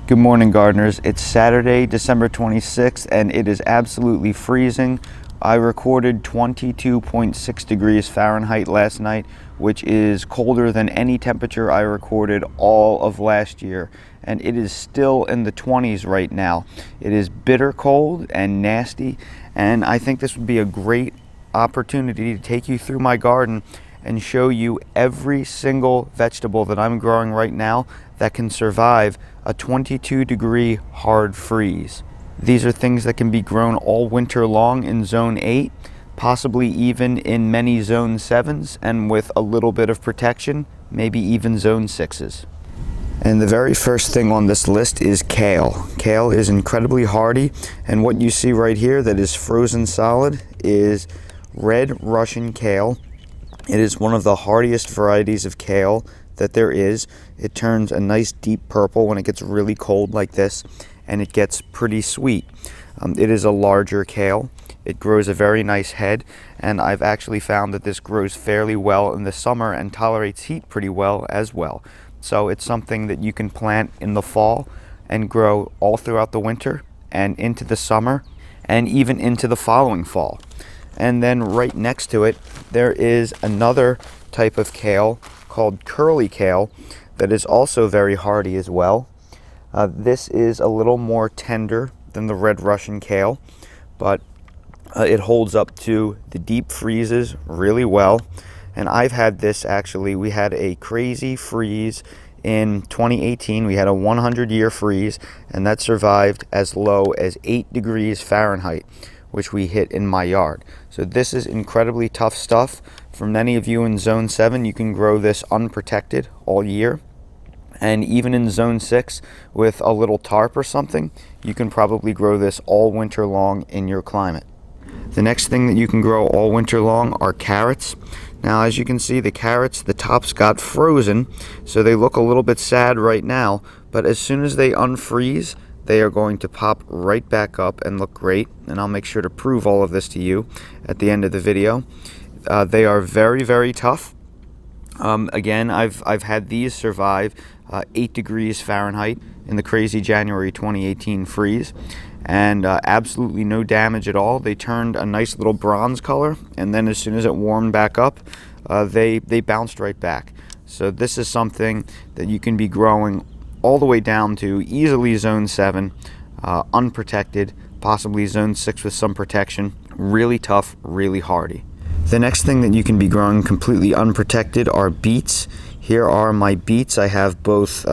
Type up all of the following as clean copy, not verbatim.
Good morning, gardeners. It's Saturday, December 26th, and it is absolutely freezing. I recorded 22.6 degrees Fahrenheit last night, which is colder than any temperature I recorded all of last year. And it is still in the 20s right now. It is bitter cold and nasty, and I think this would be a great opportunity to take you through my garden and show you every single vegetable that I'm growing right now that can survive a 22-degree hard freeze. These are things that can be grown all winter long in zone 8, possibly even in many zone 7s, and with a little bit of protection, maybe even zone 6s. And the very first thing on this list is kale. Kale is incredibly hardy, and what you see right here that is frozen solid is red Russian kale. It is one of the hardiest varieties of kale that there is. It turns a nice deep purple when it gets really cold like this, and it gets pretty sweet. It is a larger kale. It grows a very nice head, and I've actually found that this grows fairly well in the summer and tolerates heat pretty well as well. So it's something that you can plant in the fall and grow all throughout the winter and into the summer and even into the following fall. And then right next to it, there is another type of kale called curly kale that is also very hardy as well. This is a little more tender than the red Russian kale, but it holds up to the deep freezes really well. And I've had this actually, we had a crazy freeze in 2018. We had a 100-year freeze, and that survived as low as 8 degrees Fahrenheit, which we hit in my yard. So this is incredibly tough stuff. For many of you in zone 7, you can grow this unprotected all year. And even in zone 6 with a little tarp or something, you can probably grow this all winter long in your climate. The next thing that you can grow all winter long are carrots. Now, as you can see, the carrots, the tops got frozen, so they look a little bit sad right now, but as soon as they unfreeze, they are going to pop right back up and look great, and I'll make sure to prove all of this to you at the end of the video. They are very, very tough. Again, I've had these survive 8 degrees Fahrenheit in the crazy January 2018 freeze, and absolutely no damage at all. They turned a nice little bronze color, and then as soon as it warmed back up, they bounced right back. So this is something that you can be growing all the way down to easily zone 7, unprotected, possibly zone 6 with some protection. Really tough, really hardy. The next thing that you can be growing completely unprotected are beets. Here are my beets. I have both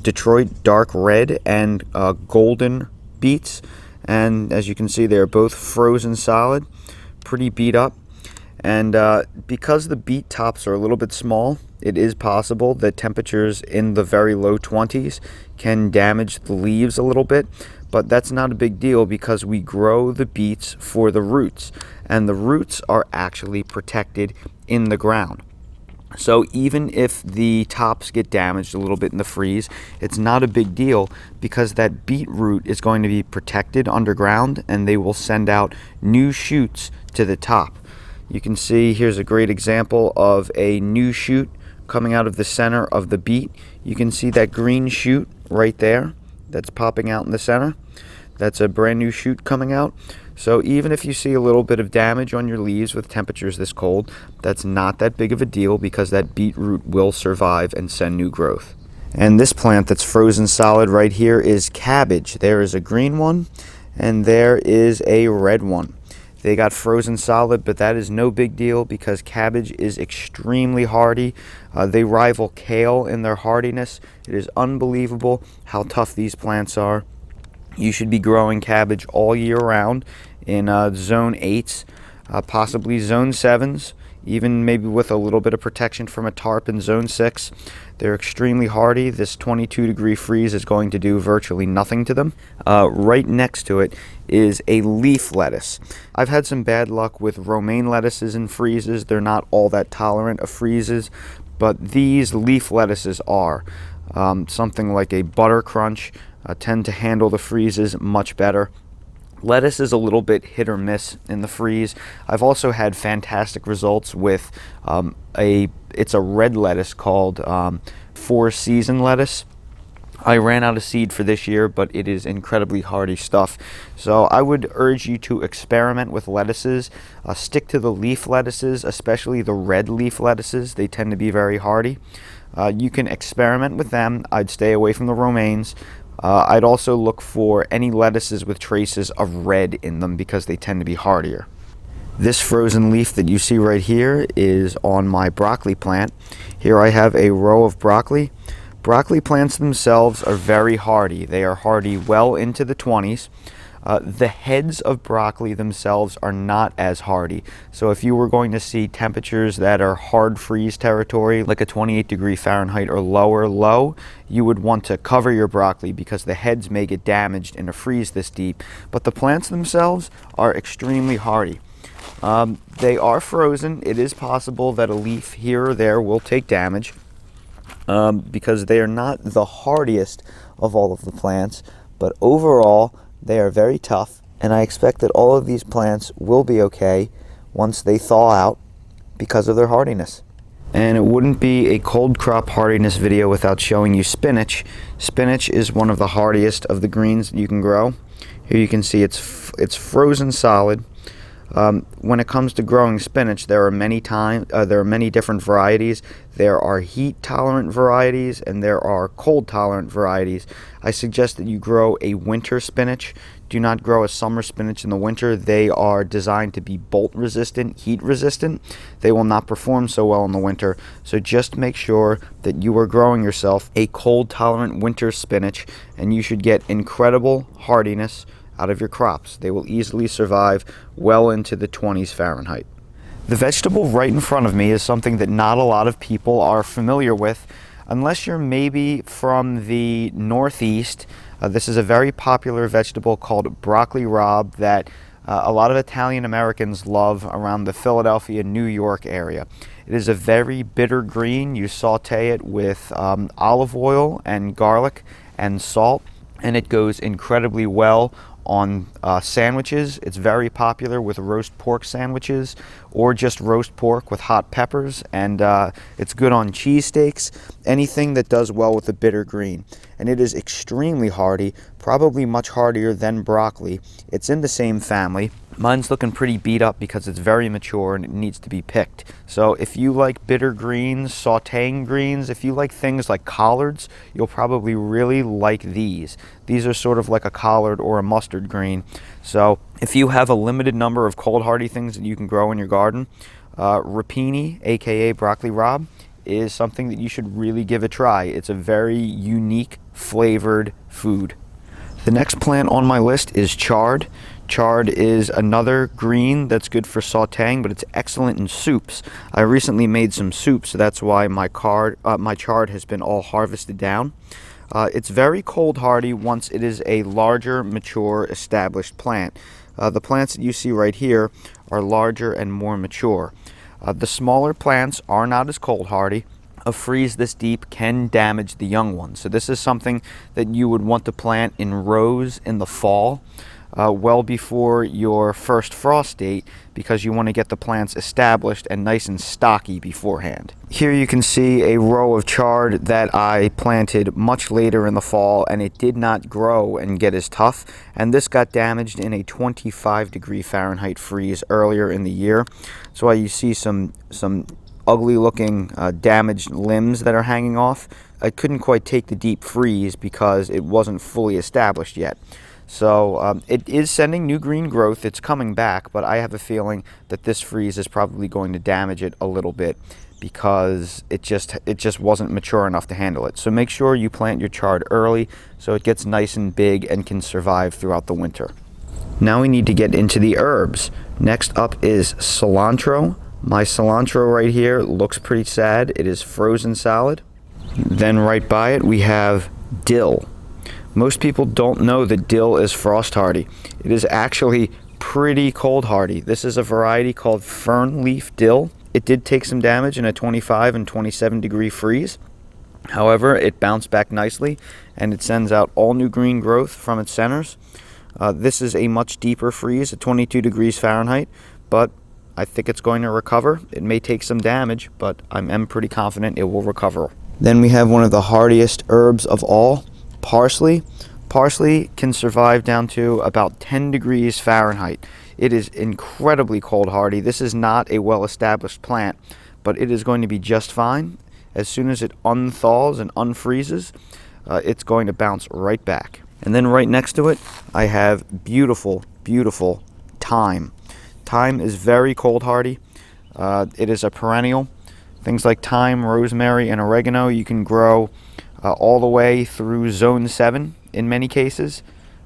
Detroit dark red and golden beets, and as you can see, they're both frozen solid, pretty beat up. And because the beet tops are a little bit small, it is possible that temperatures in the very low 20s can damage the leaves a little bit, but that's not a big deal because we grow the beets for the roots, and the roots are actually protected in the ground. So even if the tops get damaged a little bit in the freeze, it's not a big deal because that beet root is going to be protected underground, and they will send out new shoots to the top. You can see here's a great example of a new shoot coming out of the center of the beet. You can see that green shoot right there that's popping out in the center. That's a brand new shoot coming out. So even if you see a little bit of damage on your leaves with temperatures this cold, that's not that big of a deal because that beetroot will survive and send new growth. And this plant that's frozen solid right here is cabbage. There is a green one and there is a red one. They got frozen solid, but that is no big deal because cabbage is extremely hardy. They rival kale in their hardiness. It is unbelievable how tough these plants are. You should be growing cabbage all year round in zone 8s, possibly zone 7s, even maybe with a little bit of protection from a tarp in zone 6. They're extremely hardy. This 22-degree freeze is going to do virtually nothing to them. Right next to it is a leaf lettuce. I've had some bad luck with romaine lettuces in freezes. They're not all that tolerant of freezes, but these leaf lettuces are. Something like a butter crunch tend to handle the freezes much better. Lettuce is a little bit hit or miss in the freeze. I've also had fantastic results with it's a red lettuce called Four Season lettuce. I ran out of seed for this year, but it is incredibly hardy stuff. So I would urge you to experiment with lettuces. Stick to the leaf lettuces, especially the red leaf lettuces. They tend to be very hardy. You can experiment with them. I'd stay away from the romaines. I'd also look for any lettuces with traces of red in them because they tend to be hardier. This frozen leaf that you see right here is on my broccoli plant. Here I have a row of broccoli. Broccoli plants themselves are very hardy. They are hardy well into the 20s. The heads of broccoli themselves are not as hardy. So if you were going to see temperatures that are hard freeze territory, like a 28°F or lower low, you would want to cover your broccoli because the heads may get damaged in a freeze this deep. But the plants themselves are extremely hardy. They are frozen. It is possible that a leaf here or there will take damage because they are not the hardiest of all of the plants, but overall they are very tough, and I expect that all of these plants will be okay once they thaw out because of their hardiness. And it wouldn't be a cold crop hardiness video without showing you spinach. Spinach is one of the hardiest of the greens that you can grow. Here you can see it's frozen solid. When it comes to growing spinach, there are many different varieties. There are heat tolerant varieties and there are cold tolerant varieties. I suggest that you grow a winter spinach. Do not grow a summer spinach in the winter. They are designed to be bolt resistant, heat resistant. They will not perform so well in the winter. So just make sure that you are growing yourself a cold tolerant winter spinach, and you should get incredible hardiness out of your crops. They will easily survive well into the 20s Fahrenheit. The vegetable right in front of me is something that not a lot of people are familiar with, unless you're maybe from the Northeast. This is a very popular vegetable called broccoli rabe that a lot of Italian Americans love around the Philadelphia, New York area. It is a very bitter green. You saute it with olive oil and garlic and salt, and it goes incredibly well on sandwiches. It's very popular with roast pork sandwiches or just roast pork with hot peppers, and it's good on cheesesteaks, anything that does well with the bitter green. And it is extremely hardy, probably much hardier than broccoli. It's in the same family. Mine's looking pretty beat up because it's very mature and it needs to be picked. So if you like bitter greens, sauteing greens, if you like things like collards, you'll probably really like these. These are sort of like a collard or a mustard green. So if you have a limited number of cold hardy things that you can grow in your garden, Rapini, aka broccoli rabe, is something that you should really give a try. It's a very unique flavored food. The next plant on my list is chard. Chard is another green that's good for sauteing, but it's excellent in soups. I recently made some soups, so that's why my chard has been all harvested down. It's very cold hardy once it is a larger, mature, established plant. The plants that you see right here are larger and more mature. The smaller plants are not as cold hardy. A freeze this deep can damage the young ones. So this is something that you would want to plant in rows in the fall, well before your first frost date, because you want to get the plants established and nice and stocky beforehand. Here you can see a row of chard that I planted much later in the fall, and it did not grow and get as tough, and this got damaged in a 25°F freeze earlier in the year. So you see some ugly looking damaged limbs that are hanging off. I couldn't quite take the deep freeze because it wasn't fully established yet. So it is sending new green growth. It's coming back, but I have a feeling that this freeze is probably going to damage it a little bit because it just wasn't mature enough to handle it. So make sure you plant your chard early so it gets nice and big and can survive throughout the winter. Now we need to get into the herbs. Next up is cilantro. My cilantro right here looks pretty sad. It is frozen solid. Then right by it we have dill. Most people don't know that dill is frost hardy. It is actually pretty cold hardy. This is a variety called fern leaf dill. It did take some damage in a 25 and 27° freeze. However, it bounced back nicely and it sends out all new green growth from its centers. This is a much deeper freeze at 22°F, but I think it's going to recover. It may take some damage, but I'm pretty confident it will recover. Then we have one of the hardiest herbs of all, Parsley. Parsley can survive down to about 10 degrees Fahrenheit. It is incredibly cold hardy. This is not a well-established plant, but it is going to be just fine. As soon as it unthaws and unfreezes, it's going to bounce right back. And then right next to it, I have beautiful, beautiful thyme. Thyme is very cold hardy. It is a perennial. Things like thyme, rosemary, and oregano you can grow all the way through zone 7 in many cases,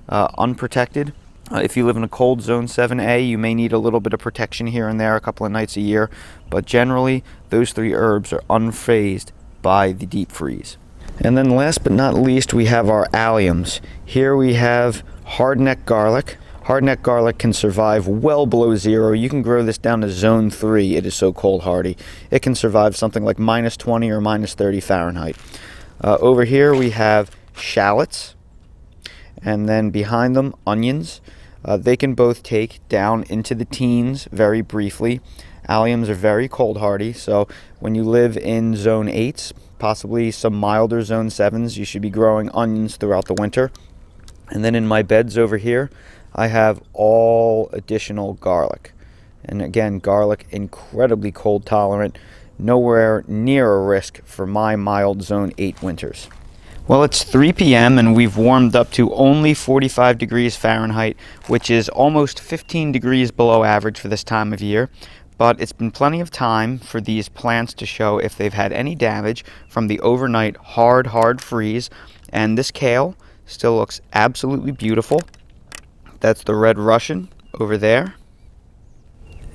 unprotected. If you live in a cold zone 7A, you may need a little bit of protection here and there a couple of nights a year, but generally those 3 herbs are unfazed by the deep freeze. And then last but not least, we have our alliums. Here we have hardneck garlic. Hardneck garlic can survive well below 0. You can grow this down to zone 3. It is so cold hardy. It can survive something like -20 or -30 Fahrenheit. Over here we have shallots, and then behind them onions. They can both take down into the teens very briefly. Alliums are very cold hardy, so when you live in zone 8s, possibly some milder zone 7s, you should be growing onions throughout the winter. And then in my beds over here, I have all additional garlic. And again, garlic incredibly cold tolerant, nowhere near a risk for my mild zone 8 winters. Well, it's 3 p.m. and we've warmed up to only 45 degrees Fahrenheit, which is almost 15 degrees below average for this time of year. But it's been plenty of time for these plants to show if they've had any damage from the overnight hard freeze. And this kale still looks absolutely beautiful. That's the red Russian over there.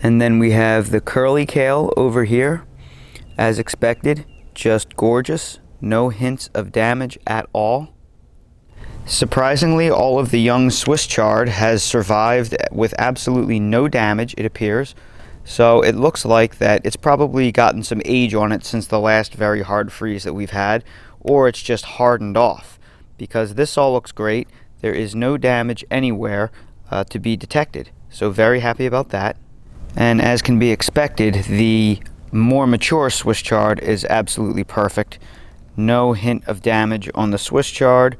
And then we have the curly kale over here. As expected, just gorgeous. No hints of damage at all. Surprisingly, all of the young Swiss chard has survived with absolutely no damage, it appears. So it looks like that it's probably gotten some age on it since the last very hard freeze that we've had, or it's just hardened off, because this all looks great. There is no damage anywhere to be detected. So very happy about that. And as can be expected, the more mature Swiss chard is absolutely perfect. No hint of damage on the Swiss chard.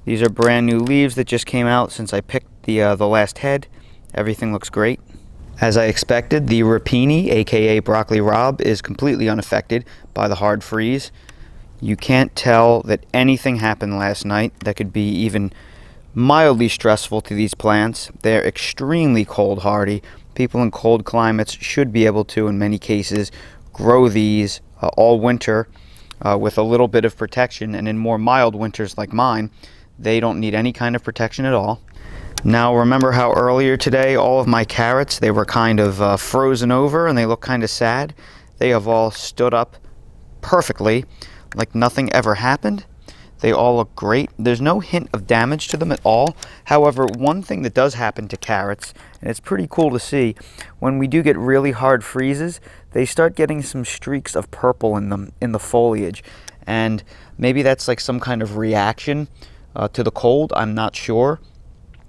These are brand new leaves that just came out since I picked the last head. Everything looks great. As I expected, the Rapini, aka broccoli Rabe, is completely unaffected by the hard freeze. You can't tell that anything happened last night that could be even mildly stressful to these plants. They're extremely cold hardy. People in cold climates should be able to, in many cases, grow these all winter with a little bit of protection, and in more mild winters like mine, they don't need any kind of protection at all. Now remember how earlier today all of my carrots, they were kind of frozen over and they look kind of sad? They have all stood up perfectly, like nothing ever happened. They all look great. There's no hint of damage to them at all. However, one thing that does happen to carrots, and it's pretty cool to see, when we do get really hard freezes, they start getting some streaks of purple in them, in the foliage. And maybe that's like some kind of reaction to the cold, I'm not sure.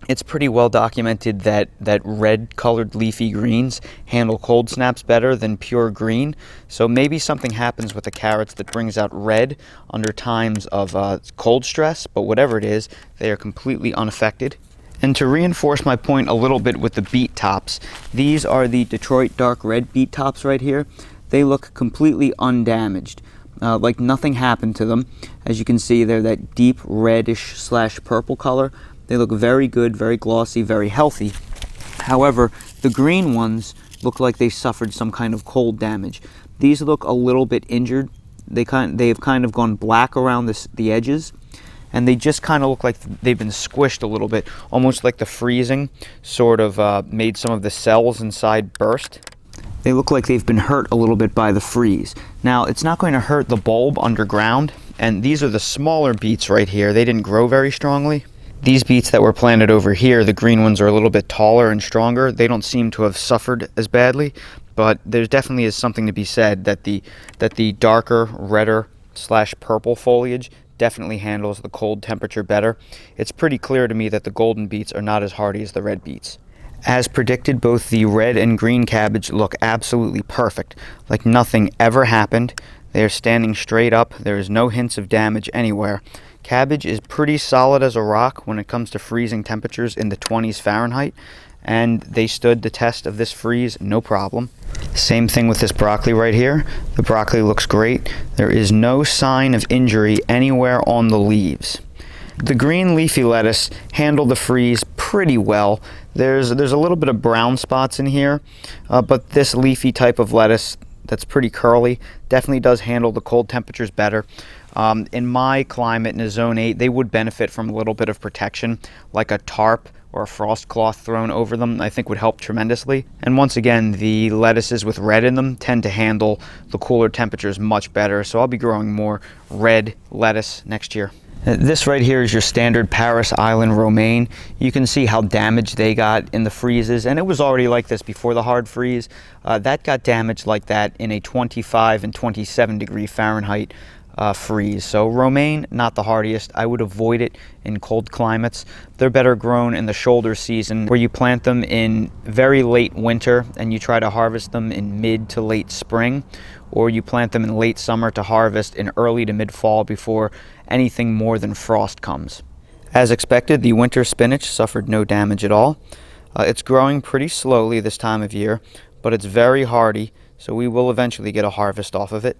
It's pretty well documented that red colored leafy greens handle cold snaps better than pure green. So maybe something happens with the carrots that brings out red under times of cold stress, but whatever it is, they are completely unaffected. And to reinforce my point a little bit with the beet tops, these are the Detroit dark red beet tops right here. They look completely undamaged. Like nothing happened to them. As you can see, they're that deep reddish / purple color. They look very good, very glossy, very healthy. However, the green ones look like they suffered some kind of cold damage. These look a little bit injured. They've kind of gone black around the edges, and they just kind of look like they've been squished a little bit, almost like the freezing sort of made some of the cells inside burst. They look like they've been hurt a little bit by the freeze. Now, it's not going to hurt the bulb underground, and these are the smaller beets right here. They didn't grow very strongly. These beets that were planted over here, the green ones, are a little bit taller and stronger. They don't seem to have suffered as badly, but there definitely is something to be said that the darker, redder / purple foliage definitely handles the cold temperature better. It's pretty clear to me that the golden beets are not as hardy as the red beets. As predicted, both the red and green cabbage look absolutely perfect, like nothing ever happened. They are standing straight up. There is no hints of damage anywhere. Cabbage is pretty solid as a rock when it comes to freezing temperatures in the 20s Fahrenheit, and they stood the test of this freeze no problem. Same thing with this broccoli right here. The broccoli looks great. There is no sign of injury anywhere on the leaves. The green leafy lettuce handled the freeze pretty well. There's a little bit of brown spots in here, but this leafy type of lettuce that's pretty curly definitely does handle the cold temperatures better. In my climate, in a zone 8, they would benefit from a little bit of protection, like a tarp or a frost cloth thrown over them. I think would help tremendously. And once again, the lettuces with red in them tend to handle the cooler temperatures much better, so I'll be growing more red lettuce next year. This right here is your standard Paris Island romaine. You can see how damaged they got in the freezes, and it was already like this before the hard freeze. That got damaged like that in a 25 and 27 degree Fahrenheit freeze. So romaine, not the hardiest. I would avoid it in cold climates. They're better grown in the shoulder season, where you plant them in very late winter and you try to harvest them in mid to late spring, or you plant them in late summer to harvest in early to mid fall before anything more than frost comes. As expected, the winter spinach suffered no damage at all. It's growing pretty slowly this time of year, but it's very hardy, so we will eventually get a harvest off of it.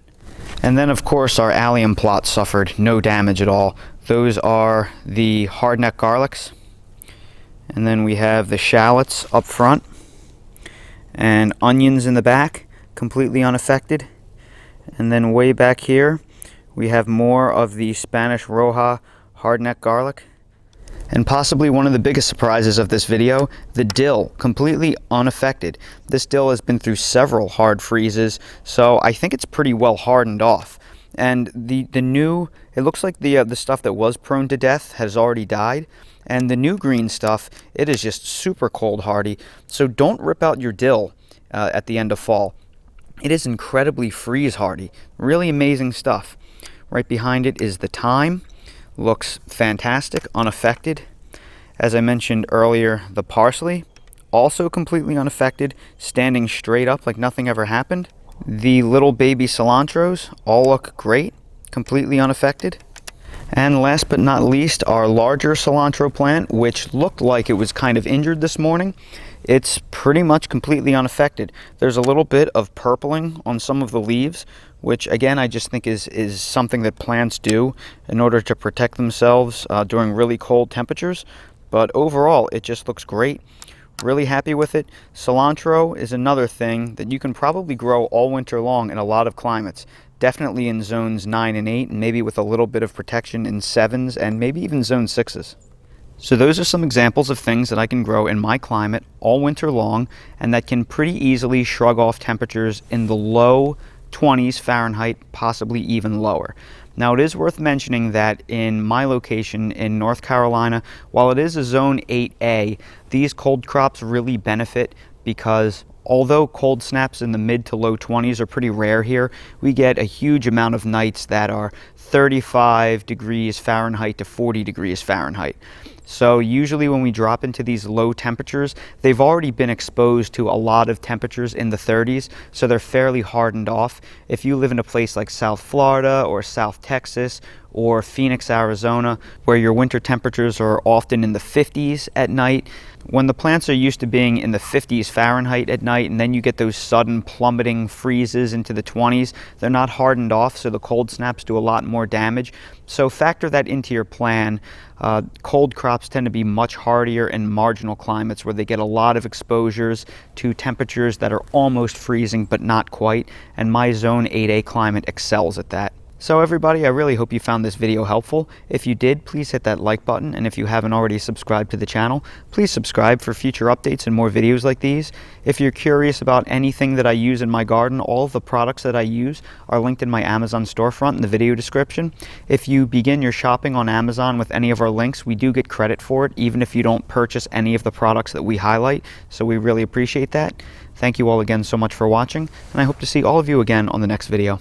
And then of course our allium plot suffered no damage at all. Those are the hardneck garlics, and then we have the shallots up front and onions in the back, completely unaffected. And then way back here we have more of the Spanish Roja hardneck garlic. And possibly one of the biggest surprises of this video, the dill, completely unaffected. This dill has been through several hard freezes, so I think it's pretty well hardened off. And the new, it looks like the stuff that was prone to death has already died. And the new green stuff, it is just super cold hardy. So don't rip out your dill at the end of fall. It is incredibly freeze hardy. Really amazing stuff. Right behind it is the thyme. Looks fantastic, unaffected. As I mentioned earlier, the parsley, also completely unaffected, standing straight up like nothing ever happened. The little baby cilantros all look great, completely unaffected. And last but not least, our larger cilantro plant, which looked like it was kind of injured this morning. It's pretty much completely unaffected. There's a little bit of purpling on some of the leaves, which again I just think is something that plants do in order to protect themselves during really cold temperatures. But overall, it just looks great. Really happy with it. Cilantro is another thing that you can probably grow all winter long in a lot of climates. Definitely in zones 9 and 8, and maybe with a little bit of protection in 7s and maybe even zone 6s. So those are some examples of things that I can grow in my climate all winter long, and that can pretty easily shrug off temperatures in the low 20s Fahrenheit, possibly even lower. Now it is worth mentioning that in my location in North Carolina, while it is a zone 8A, these cold crops really benefit because although cold snaps in the mid to low 20s are pretty rare here, we get a huge amount of nights that are 35 degrees Fahrenheit to 40 degrees Fahrenheit. So usually when we drop into these low temperatures, they've already been exposed to a lot of temperatures in the 30s, so they're fairly hardened off. If you live in a place like South Florida or South Texas or Phoenix, Arizona, where your winter temperatures are often in the 50s at night, when the plants are used to being in the 50s Fahrenheit at night, and then you get those sudden plummeting freezes into the 20s, they're not hardened off, so the cold snaps do a lot more damage. So factor that into your plan. Cold crops tend to be much hardier in marginal climates where they get a lot of exposures to temperatures that are almost freezing but not quite, and my zone 8A climate excels at that. So everybody, I really hope you found this video helpful. If you did, please hit that like button, and if you haven't already subscribed to the channel, please subscribe for future updates and more videos like these. If you're curious about anything that I use in my garden, all of the products that I use are linked in my Amazon storefront in the video description. If you begin your shopping on Amazon with any of our links, we do get credit for it, even if you don't purchase any of the products that we highlight, so we really appreciate that. Thank you all again so much for watching, and I hope to see all of you again on the next video.